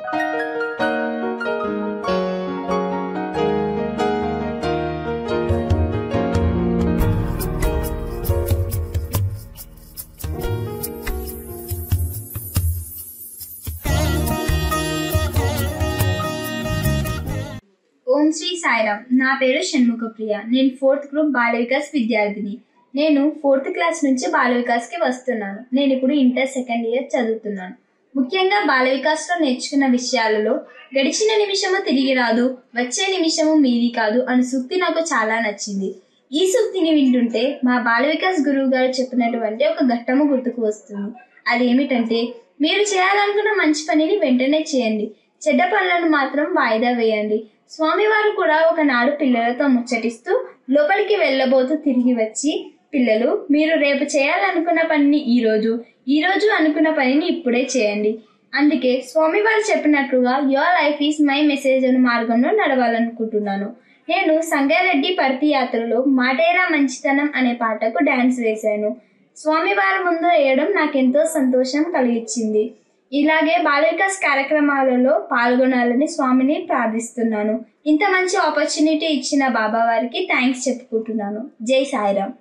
ఓం శ్రీ సాయిరామ్. నా పేరు షణ్ముఖప్రియ. నేను 4th గ్రూప్ బాల వికాస్ విద్యార్థిని. నేను 4th క్లాస్ నుంచి బాల వికాస్కి వస్తున్నాను. నేను ఇప్పుడు ఇంటర్ 2nd ఇయర్ చదువుతున్నాను. ముఖ్యంగా బాల వికాస్లో నేర్చుకున్న విషయాలలో గడిచిన నిమిషము తిరిగి రాదు, వచ్చే నిమిషము మీది కాదు అనే సూక్తి నాకు చాలా నచ్చింది. ఈ సూక్తిని వింటుంటే మా బాల వికాస్ గురువు గారు చెప్పినటువంటి ఒక ఘట్టము గుర్తుకు వస్తుంది. అదేమిటంటే, మీరు చేయాలనుకున్న మంచి పనిని వెంటనే చేయండి, చెడ్డ పనులను మాత్రం వాయిదా వేయండి. స్వామివారు కూడా ఒకనాడు పిల్లలతో ముచ్చటిస్తూ లోపలికి వెళ్ళబోతూ తిరిగి వచ్చి, పిల్లలు, మీరు రేపు చేయాలనుకున్న పనిని ఈరోజు అనుకున్న పనిని ఇప్పుడే చేయండి. అందుకే స్వామివారు చెప్పినట్లుగా your life is my message అనే మార్గంలో నడవాలనుకుంటున్నాను. నేను సంగారెడ్డి పర్తి యాత్రలో మాటేరా మంచితనం అనే పాటకు డాన్స్ వేశాను. స్వామివారి ముందు వేయడం నాకెంతో సంతోషం కలిగించింది. ఇలాగే బాల వికాస్ కార్యక్రమాలలో పాల్గొనాలని స్వామిని ప్రార్థిస్తున్నాను. ఇంత మంచి ఆపర్చునిటీ ఇచ్చిన బాబా వారికి థ్యాంక్స్ చెప్పుకుంటున్నాను. జై సాయిరామ్.